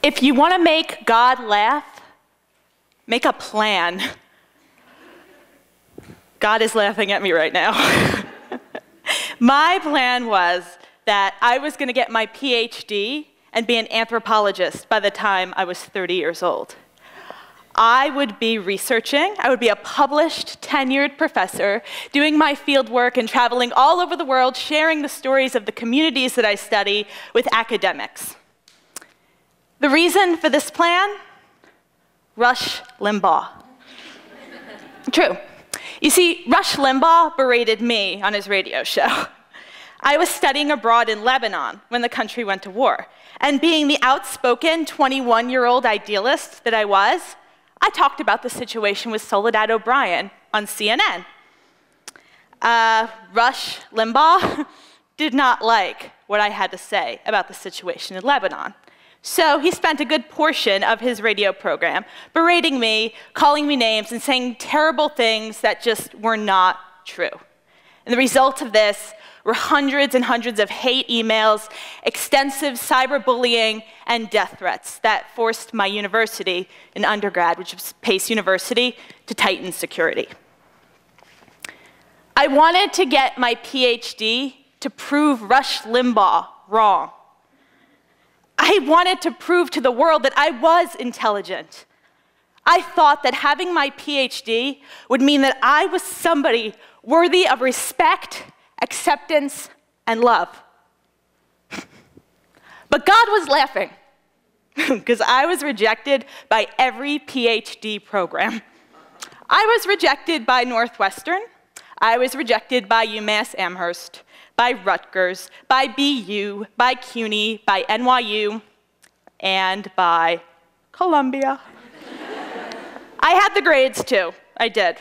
If you want to make God laugh, make a plan. God is laughing at me right now. My plan was that I was going to get my PhD and be an anthropologist by the time I was 30 years old. I would be researching, I would be a published, tenured professor, doing my field work and traveling all over the world, sharing the stories of the communities that I study with academics. The reason for this plan? Rush Limbaugh. True. You see, Rush Limbaugh berated me on his radio show. I was studying abroad in Lebanon when the country went to war, and being the outspoken 21-year-old idealist that I was, I talked about the situation with Soledad O'Brien on CNN. Rush Limbaugh did not like what I had to say about the situation in Lebanon. So he spent a good portion of his radio program berating me, calling me names, and saying terrible things that just were not true. And the result of this were hundreds and hundreds of hate emails, extensive cyberbullying, and death threats that forced my university in undergrad, which was Pace University, to tighten security. I wanted to get my PhD to prove Rush Limbaugh wrong. I wanted to prove to the world that I was intelligent. I thought that having my PhD would mean that I was somebody worthy of respect, acceptance, and love. But God was laughing, because I was rejected by every PhD program. I was rejected by Northwestern. I was rejected by UMass Amherst, by Rutgers, by BU, by CUNY, by NYU, and by Columbia. I had the grades too, I did.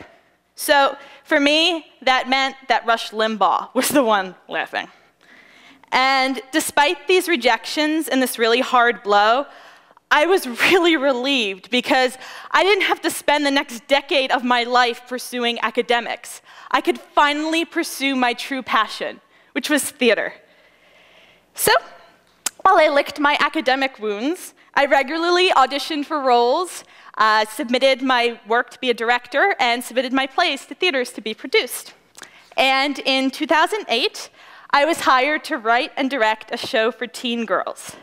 So for me, that meant that Rush Limbaugh was the one laughing. And despite these rejections and this really hard blow, I was really relieved because I didn't have to spend the next decade of my life pursuing academics. I could finally pursue my true passion, which was theater. So, while I licked my academic wounds, I regularly auditioned for roles, submitted my work to be a director, and submitted my plays to theaters to be produced. And in 2008, I was hired to write and direct a show for teen girls.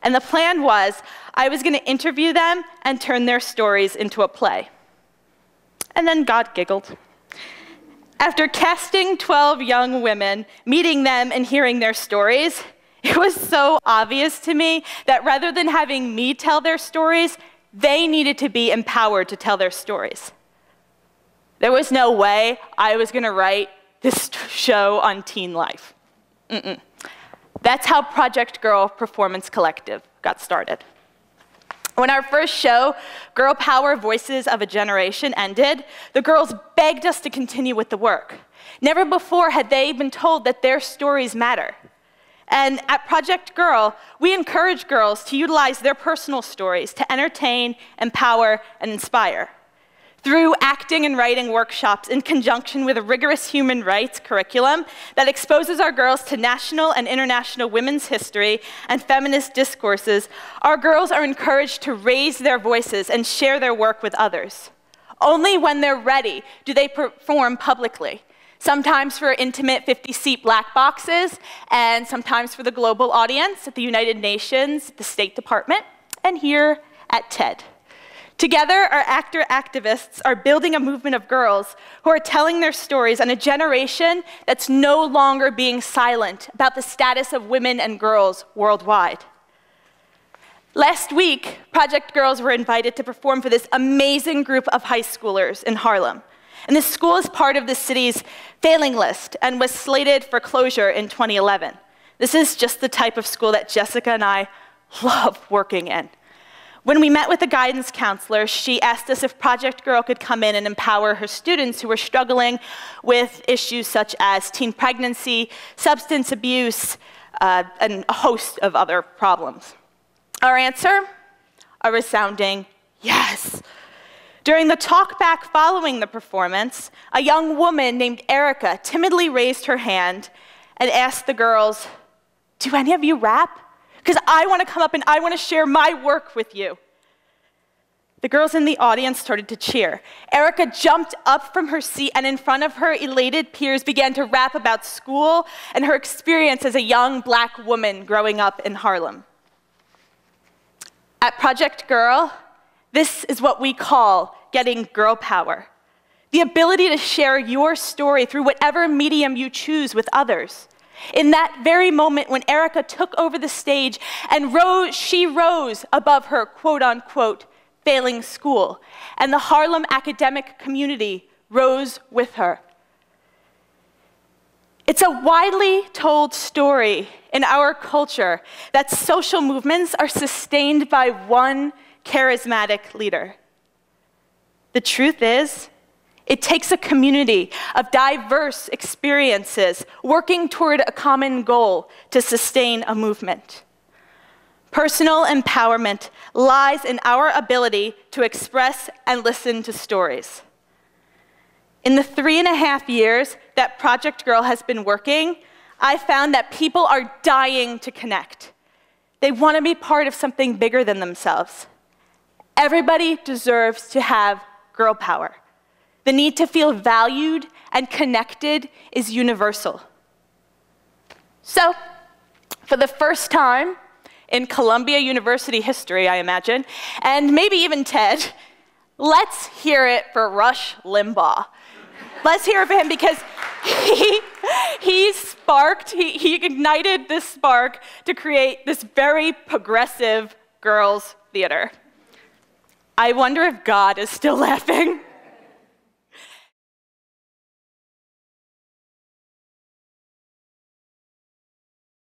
And the plan was I was going to interview them and turn their stories into a play. And then God giggled. After casting 12 young women, meeting them and hearing their stories, it was so obvious to me that rather than having me tell their stories, they needed to be empowered to tell their stories. There was no way I was going to write this show on teen life. That's how Project Girl Performance Collective got started. When our first show, Girl Power Voices of a Generation, ended, the girls begged us to continue with the work. Never before had they been told that their stories matter. And at Project Girl, we encourage girls to utilize their personal stories to entertain, empower, and inspire. Through acting and writing workshops in conjunction with a rigorous human rights curriculum that exposes our girls to national and international women's history and feminist discourses, our girls are encouraged to raise their voices and share their work with others. Only when they're ready do they perform publicly, sometimes for intimate 50-seat black boxes, and sometimes for the global audience at the United Nations, the State Department, and here at TED. Together, our actor-activists are building a movement of girls who are telling their stories on a generation that's no longer being silent about the status of women and girls worldwide. Last week, Project Girls were invited to perform for this amazing group of high schoolers in Harlem. And this school is part of the city's failing list and was slated for closure in 2011. This is just the type of school that Jessica and I love working in. When we met with the guidance counselor, she asked us if Project Girl could come in and empower her students who were struggling with issues such as teen pregnancy, substance abuse, and a host of other problems. Our answer? A resounding yes. During the talkback following the performance, a young woman named Erica timidly raised her hand and asked the girls, "Do any of you rap? because I want to come up and I want to share my work with you. The girls in the audience started to cheer. Erica jumped up from her seat and in front of her elated peers began to rap about school and her experience as a young black woman growing up in Harlem. At Project Girl, this is what we call getting girl power. The ability to share your story through whatever medium you choose with others. In that very moment when Erica took over the stage and she rose above her quote-unquote failing school, and the Harlem academic community rose with her. It's a widely told story in our culture that social movements are sustained by one charismatic leader. The truth is, it takes a community of diverse experiences working toward a common goal to sustain a movement. Personal empowerment lies in our ability to express and listen to stories. In the 3.5 years that Project Girl has been working, I found that people are dying to connect. They want to be part of something bigger than themselves. Everybody deserves to have girl power. The need to feel valued and connected is universal. So, for the first time in Columbia University history, I imagine, and maybe even TED, let's hear it for Rush Limbaugh. Let's hear it for him because he ignited this spark to create this very progressive girls' theater. I wonder if God is still laughing.